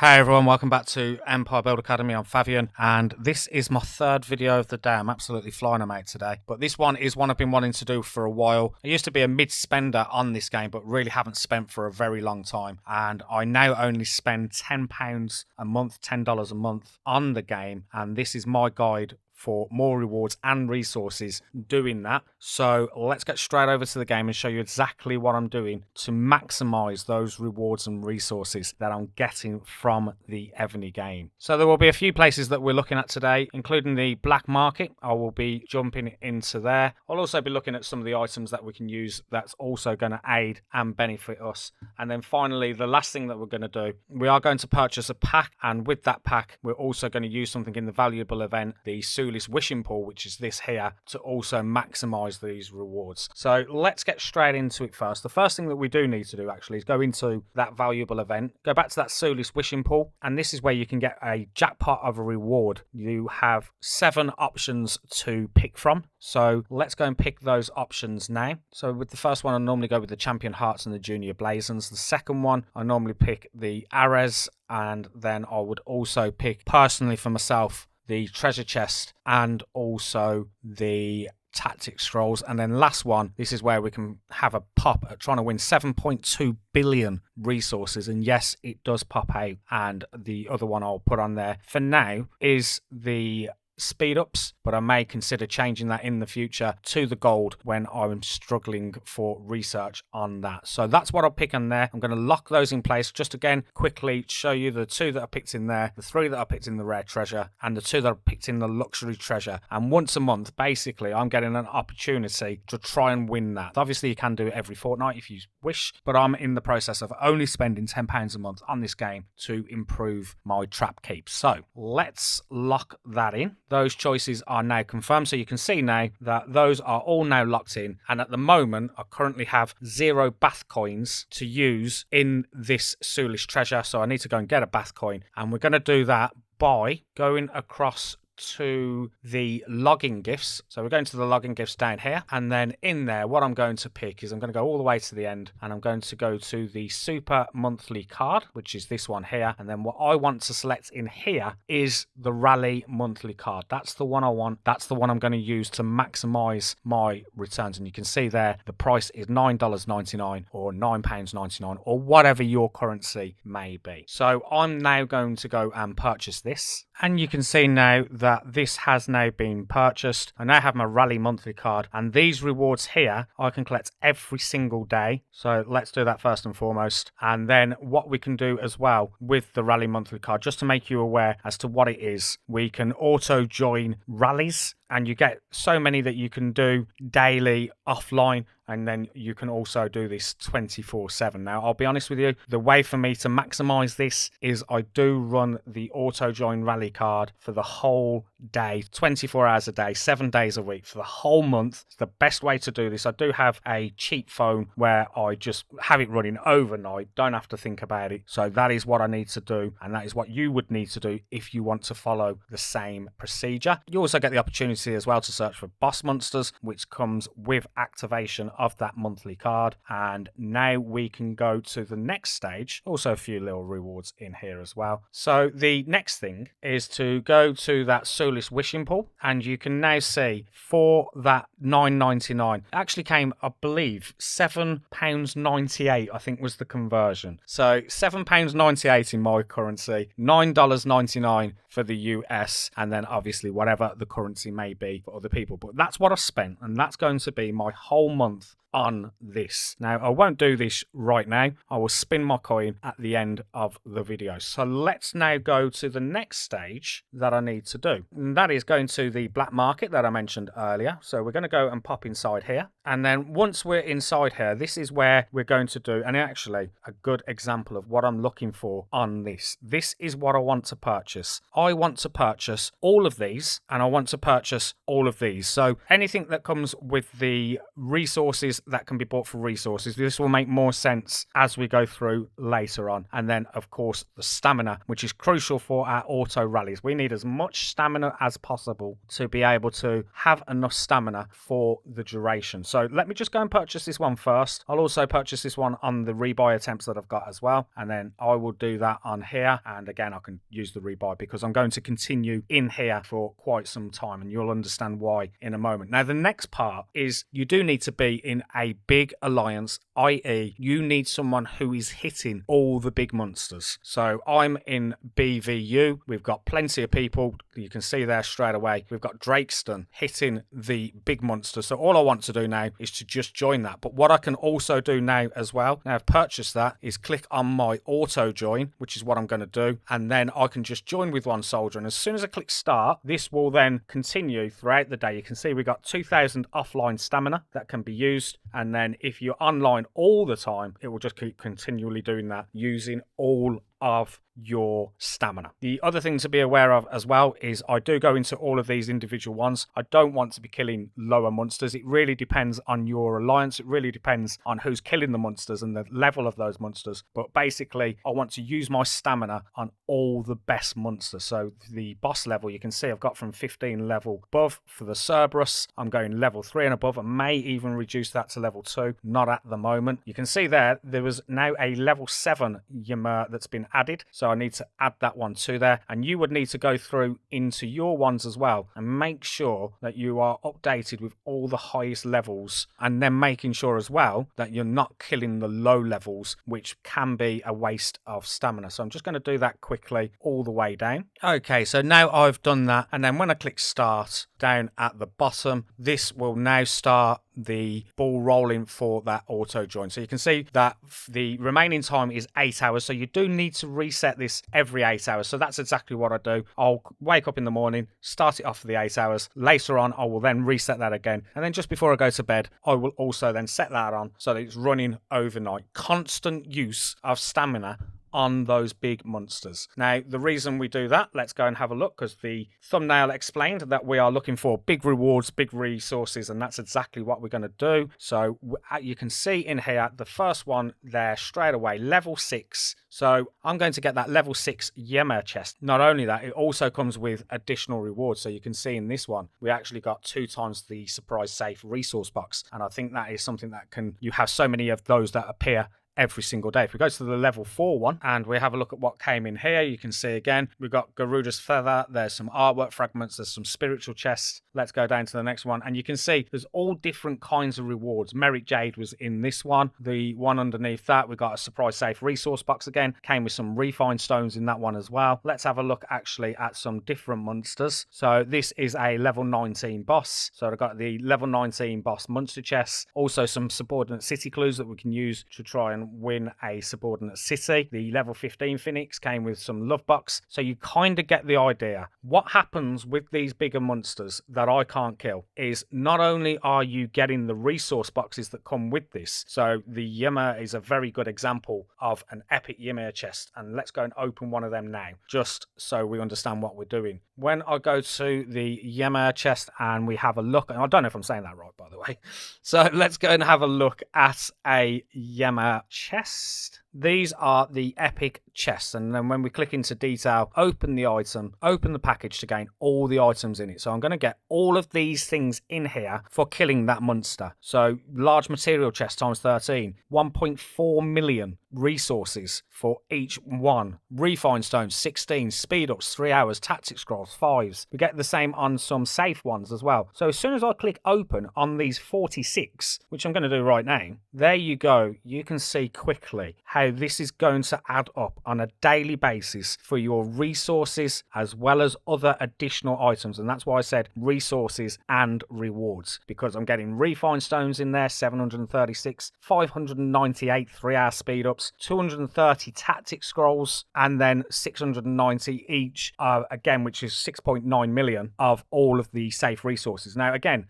Hey everyone, welcome back to Empire Build Academy. I'm Fabian, and this is my third video of the day. I'm absolutely flying them out today, but this one is one I've been wanting to do for a while. I used to be a mid-spender on this game, but really haven't spent for a very long time, and I now only spend £10 a month, $10 a month on the game, and this is my guide for more rewards and resources doing that. So let's get straight over to the game and show you exactly what I'm doing to maximize those rewards and resources that I'm getting from the Evony game. So there will be a few places that we're looking at today, including the black market. I will be jumping into there. I'll also be looking at some of the items that we can use that's also going to aid and benefit us. And then finally, the last thing that we're going to do, we are going to purchase a pack, and with that pack we're also going to use something in the valuable event, the wishing pool, which is this here, to also maximize these rewards. So let's get straight into it first. The first thing that we do need to do actually is go into that valuable event, go back to that Soulless wishing pool, and this is where you can get a jackpot of a reward. You have 7 options to pick from, so let's go and pick those options now. So with the first one, I normally go with the Champion Hearts and the Junior Blazons. The second one, I normally pick the Ares, and then I would also pick, personally for myself, the treasure chest and also the tactic scrolls. And then last one, this is where we can have a pop at trying to win 7.2 billion resources, and yes, it does pop out. And the other one I'll put on there for now is the speed ups, but I may consider changing that in the future to the gold when I'm struggling for research on that. So that's what I'll pick on there. I'm going to lock those in place. Just again quickly show you the 2 that I picked in there, the 3 that I picked in the rare treasure, and the 2 that I picked in the luxury treasure. And once a month, basically, I'm getting an opportunity to try and win that. Obviously you can do it every fortnight if you wish, but I'm in the process of only spending £10 a month on this game to improve my trap keep. So let's lock that in. Those choices are now confirmed, so you can see now that those are all now locked in, and at the moment I currently have 0 bath coins to use in this Soulless treasure, so I need to go and get a bath coin, and we're going to do that by going across to the logging gifts. So we're going to the logging gifts down here, and then in there what I'm going to pick is I'm going to go all the way to the end, and I'm going to go to the super monthly card, which is this one here, and then what I want to select in here is the rally monthly card. That's the one I want. That's the one I'm going to use to maximize my returns, and you can see there the price is $9.99 or £9.99 or whatever your currency may be. So I'm now going to go and purchase this, and you can see now that this has now been purchased. I now have my rally monthly card, and these rewards here I can collect every single day. So let's do that first and foremost, and then what we can do as well with the rally monthly card, just to make you aware as to what it is, we can auto join rallies, and you get so many that you can do daily offline, and then you can also do this 24/7. Now, I'll be honest with you, the way for me to maximize this is I do run the auto join rally card for the whole day, 24 hours a day, 7 days a week, for the whole month. It's the best way to do this. I do have a cheap phone where I just have it running overnight, don't have to think about it. So that is what I need to do, and that is what you would need to do if you want to follow the same procedure. You also get the opportunity as well to search for boss monsters, which comes with activation of that monthly card. And now we can go to the next stage. Also a few little rewards in here as well. So the next thing is to go to that Soulless wishing pool, and you can now see for that $9.99 it actually came, I believe, £7.98 I think was the conversion. So £7.98 in my currency, $9.99 for the US, and then obviously whatever the currency may be for other people. But that's what I spent, and that's going to be my whole month on this. Now, I won't do this right now. I will spin my coin at the end of the video. So let's now go to the next stage that I need to do, and that is going to the black market that I mentioned earlier. So we're going to go and pop inside here, and then once we're inside here, this is where we're going to do, and actually a good example of what I'm looking for on this. This is what I want to purchase. I want to purchase all of these, and I want to purchase all of these. So anything that comes with the resources that can be bought for resources. This will make more sense as we go through later on. And then, of course, the stamina, which is crucial for our auto rallies. We need as much stamina as possible to be able to have enough stamina for the duration. So let me just go and purchase this one first. I'll also purchase this one on the rebuy attempts that I've got as well. And then I will do that on here. And again, I can use the rebuy because I'm going to continue in here for quite some time, and you'll understand why in a moment. Now, the next part is you do need to be in a big alliance, i.e. you need someone who is hitting all the big monsters. So I'm in BVU. We've got plenty of people. You can see there straight away. We've got Drakeston hitting the big monsters. So all I want to do now is to just join that. But what I can also do now as well, now I've purchased that, is click on my auto join, which is what I'm going to do. And then I can just join with one soldier. And as soon as I click start, this will then continue throughout the day. You can see we got 2,000 offline stamina that can be used. And then if you're online all the time, it will just keep continually doing that, using all of your stamina. The other thing to be aware of as well is I do go into all of these individual ones. I don't want to be killing lower monsters. It really depends on your alliance. It really depends on who's killing the monsters and the level of those monsters. But basically, I want to use my stamina on all the best monsters. So the boss level, you can see I've got from 15 level above. For the Cerberus, I'm going level 3 and above. I may even reduce that to level 2. Not at the moment. You can see there was now a level 7 Ymir that's been added. So I need to add that one to there. And you would need to go through into your ones as well and make sure that you are updated with all the highest levels, and then making sure as well that you're not killing the low levels, which can be a waste of stamina. So I'm just going to do that quickly all the way down. Okay, so now I've done that, and then when I click start down at the bottom, this will now start the ball rolling for that auto join. So you can see that the remaining time is 8 hours. So you do need to reset this every 8 hours. So that's exactly what I do. I'll wake up in the morning, start it off for the 8 hours. Later on, I will then reset that again. And then just before I go to bed, I will also then set that on so that it's running overnight. Constant use of stamina on those big monsters. Now, the reason we do that, let's go and have a look, because the thumbnail explained that we are looking for big rewards, big resources, and that's exactly what we're going to do. So you can see in here, the first one there straight away, level 6. So I'm going to get that level 6 Ymir chest. Not only that, it also comes with additional rewards. So you can see in this one, we actually got 2 times the surprise safe resource box. And I think that is something that you have so many of those that appear every single day. If we go to the level 4 one and we have a look at what came in here, you can see again, we've got Garuda's feather, there's some artwork fragments, there's some spiritual chests. Let's go down to the next one, and you can see there's all different kinds of rewards. Merit Jade was in this one. The one underneath that, we got a surprise safe resource box again, came with some refined stones in that one as well. Let's have a look actually at some different monsters. So this is a level 19 boss. So I've got the level 19 boss monster chests, also some subordinate city clues that we can use to try and win a subordinate city. The level 15 Phoenix came with some love box. So you kind of get the idea. What happens with these bigger monsters that I can't kill is not only are you getting the resource boxes that come with this. So the Ymir is a very good example of an epic Ymir chest. And let's go and open one of them now, just so we understand what we're doing. When I go to the Ymir chest and we have a look, and I don't know if I'm saying that right, by the way. So let's go and have a look at a Ymir chest. These are the epic chests, and then when we click into detail, open the item, open the package to gain all the items in it. So I'm going to get all of these things in here for killing that monster. So large material chest times 13, 1.4 million resources for each one. Refined stones 16, speed ups 3 hours, tactic scrolls 5s. We get the same on some safe ones as well. So as soon as I click open on these 46, which I'm going to do right now, there you go. You can see quickly how this is going to add up on a daily basis for your resources as well as other additional items. And that's why I said resources and rewards, because I'm getting refined stones in there, 736, 598 3-hour speed ups, 230 tactic scrolls, and then 690 each, again, which is 6.9 million of all of the safe resources. Now again,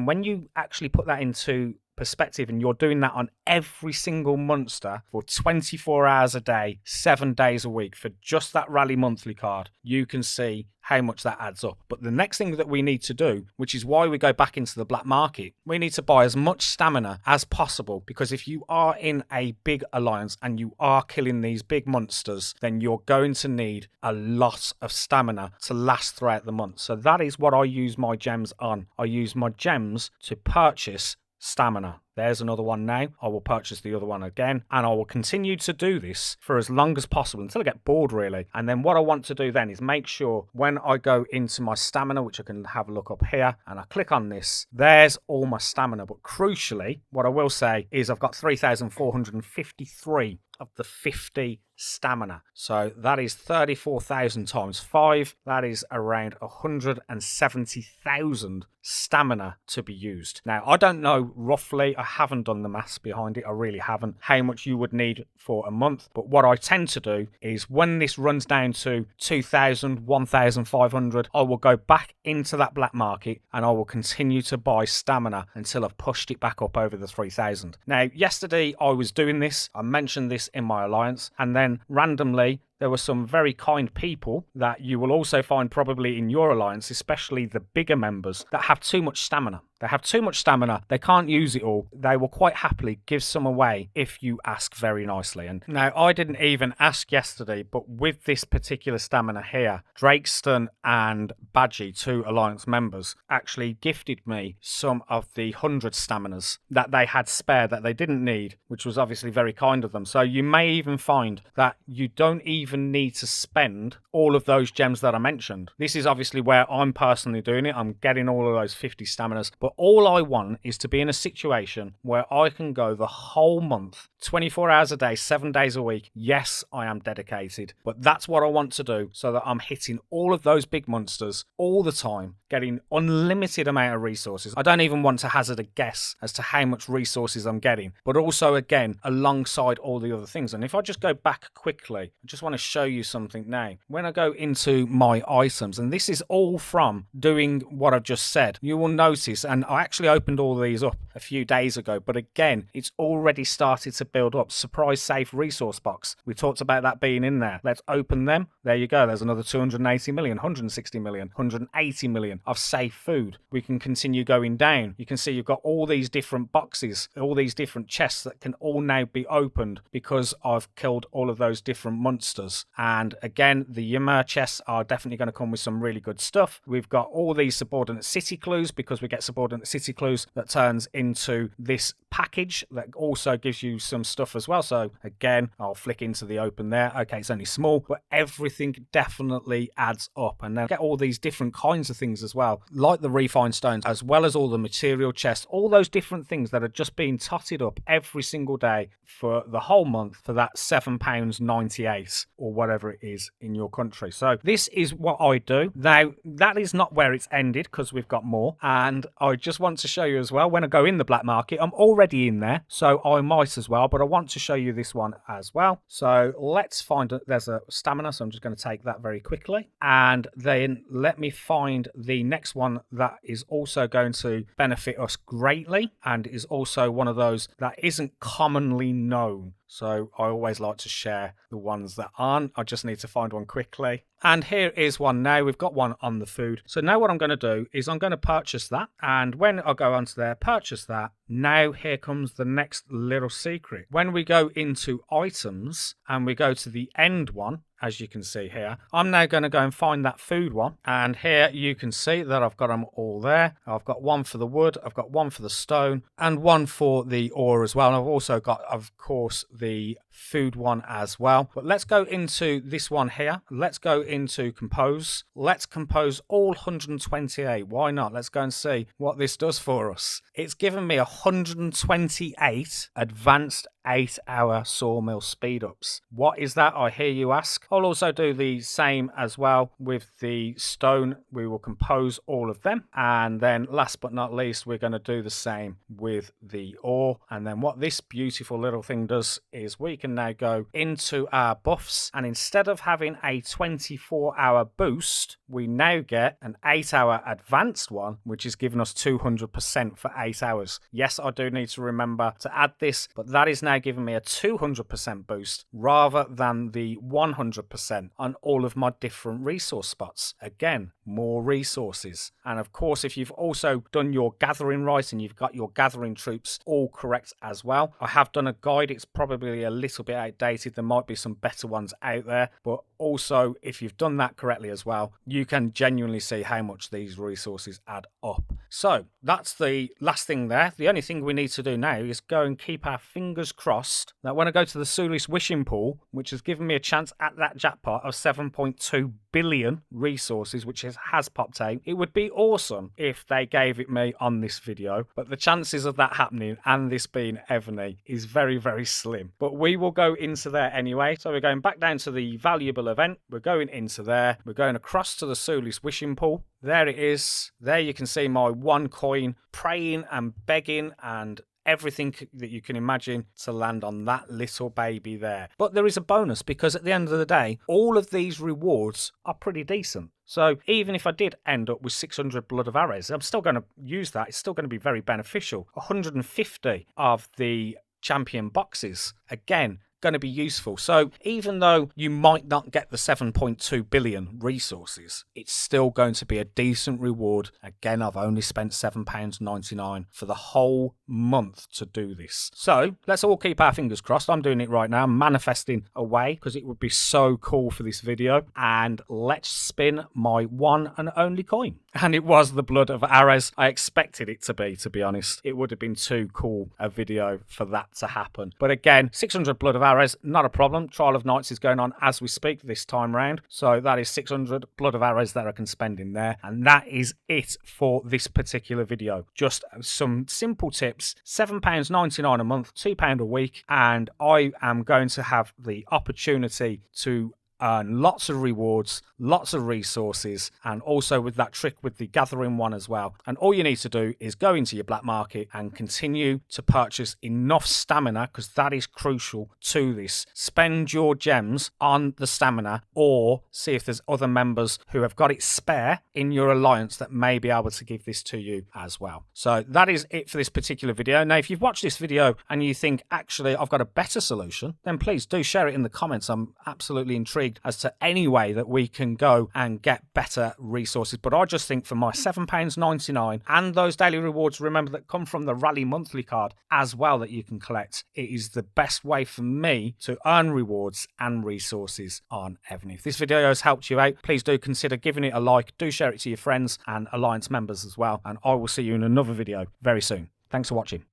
when you actually put that into perspective and you're doing that on every single monster for 24 hours a day, 7 days a week for just that rally monthly card, you can see how much that adds up. But the next thing that we need to do, which is why we go back into the black market, we need to buy as much stamina as possible, because if you are in a big alliance and you are killing these big monsters, then you're going to need a lot of stamina to last throughout the month. So that is what I use my gems on. I use my gems to purchase stamina. There's another one now. I will purchase the other one again, and I will continue to do this for as long as possible until I get bored, really. And then what I want to do then is make sure when I go into my stamina, which I can have a look up here, and I click on this, there's all my stamina. But crucially, what I will say is I've got 3,453 of the 50 stamina. So that is 34,000 times 5. That is around 170,000 stamina to be used. Now, I don't know roughly, I haven't done the maths behind it, I really haven't, how much you would need for a month. But what I tend to do is when this runs down to 2,000, 1,500, I will go back into that black market and I will continue to buy stamina until I've pushed it back up over the 3,000. Now, yesterday I was doing this, I mentioned this in my alliance, and then randomly there were some very kind people that you will also find probably in your alliance, especially the bigger members, that have too much stamina. They have too much stamina. They can't use it all. They will quite happily give some away if you ask very nicely. And now, I didn't even ask yesterday, but with this particular stamina here, Drakeston and Badgie, 2 alliance members, actually gifted me some of the 100 staminas that they had spare that they didn't need, which was obviously very kind of them. So you may even find that you don't even need to spend all of those gems that I mentioned. This is obviously where I'm personally doing it. I'm getting all of those 50 staminas, but all I want is to be in a situation where I can go the whole month, 24 hours a day, 7 days a week. Yes, I am dedicated, but that's what I want to do, so that I'm hitting all of those big monsters all the time, getting unlimited amount of resources. I don't even want to hazard a guess as to how much resources I'm getting, but also, again, alongside all the other things. And if I just go back quickly, I just want to show you something now. When I go into my items, and this is all from doing what I've just said, you will notice, and I actually opened all these up a few days ago, but again, it's already started to build up. Surprise safe resource box. We talked about that being in there. Let's open them. There you go. There's another 280 million, 160 million, 180 million of safe food. We can continue going down. You can see you've got all these different boxes, all these different chests that can all now be opened because I've killed all of those different monsters. And again, the Yimmer chests are definitely going to come with some really good stuff. We've got all these subordinate city clues because we get subordinate city clues that turns into this package that also gives you some stuff as well. So again, I'll flick into the open there. Okay, it's only small, but everything definitely adds up. And then get all these different kinds of things as well, like the refined stones, as well as all the material chests, all those different things that are just being totted up every single day for the whole month for that £7.98 or whatever it is in your country. So this is what I do. Now, that is not where it's ended, because we've got more. And I just want to show you as well, when I go in the black market, I'm already in there, so I might as well, but I want to show you this one as well. So let's find it. There's a stamina, so I'm just going to take that very quickly. And then let me find the next one that is also going to benefit us greatly, and is also one of those that isn't commonly known. So I always like to share the ones that aren't. I just need to find one quickly. And here is one now. We've got one on the food. So now what I'm going to do is I'm going to purchase that. And when I go onto there, purchase that. Now here comes the next little secret. When we go into items and we go to the end one, as you can see here, I'm now going to go and find that food one. And here you can see that I've got them all there. I've got one for the wood, I've got one for the stone, and one for the ore as well. And I've also got, of course, the food one as well. But let's go into this one here. Let's go into compose. Let's compose all 128. Why not? Let's go and see what this does for us. It's given me 128 advanced 8-hour sawmill speed ups. What is that, I hear you ask? I'll also do the same as well with the stone. We will compose all of them, and then last but not least, we're going to do the same with the ore. And then what this beautiful little thing does is we can now go into our buffs, and instead of having a 24-hour boost, we now get an 8-hour advanced one, which is giving us 200% for 8 hours. Yes, I do need to remember to add this, but that is now now giving me a 200% boost rather than the 100% on all of my different resource spots. Again, more resources. And of course, if you've also done your gathering right and you've got your gathering troops all correct as well, I have done a guide. It's probably a little bit outdated. There might be some better ones out there, but also if you've done that correctly as well, you can genuinely see how much these resources add up. So that's the last thing there. The only thing we need to do now is go and keep our fingers crossed that when I go to the Sulis wishing pool, which has given me a chance at that jackpot of 7.2 billion resources, which has popped out, it would be awesome if they gave it me on this video, but the chances of that happening and this being Evony is very, very slim. But we will go into there anyway. So we're going back down to the valuable event, we're going into there, we're going across to the Sulis wishing pool. There it is. There you can see my 1 coin praying and begging and everything that you can imagine to land on that little baby there. But there is a bonus, because at the end of the day, all of these rewards are pretty decent. So even if I did end up with 600 Blood of Ares, I'm still going to use that. It's still going to be very beneficial. 150 of the champion boxes, again, going to be useful. So even though you might not get the 7.2 billion resources, it's still going to be a decent reward. Again, I've only spent £7.99 for the whole month to do this. So let's all keep our fingers crossed. I'm doing it right now, manifesting away, because it would be so cool for this video. And let's spin my one and only coin. And it was the Blood of Ares. I expected it to be honest. It would have been too cool a video for that to happen. But again, 600 Blood of Ares, not a problem. Trial of Knights is going on as we speak this time round. So that is 600 Blood of Ares that I can spend in there. And that is it for this particular video. Just some simple tips. £7.99 a month, £2 a week. And I am going to have the opportunity to earn lots of rewards, lots of resources, and also with that trick with the gathering one as well. And all you need to do is go into your black market and continue to purchase enough stamina, because that is crucial to this. Spend your gems on the stamina, or see if there's other members who have got it spare in your alliance that may be able to give this to you as well. So that is it for this particular video. Now, if you've watched this video and you think, actually, I've got a better solution, then please do share it in the comments. I'm absolutely intrigued as to any way that we can go and get better resources. But I just think for my £7.99 and those daily rewards, remember, that come from the Rally Monthly card as well that you can collect, it is the best way for me to earn rewards and resources on Evony. If this video has helped you out, please do consider giving it a like. Do share it to your friends and Alliance members as well. And I will see you in another video very soon. Thanks for watching.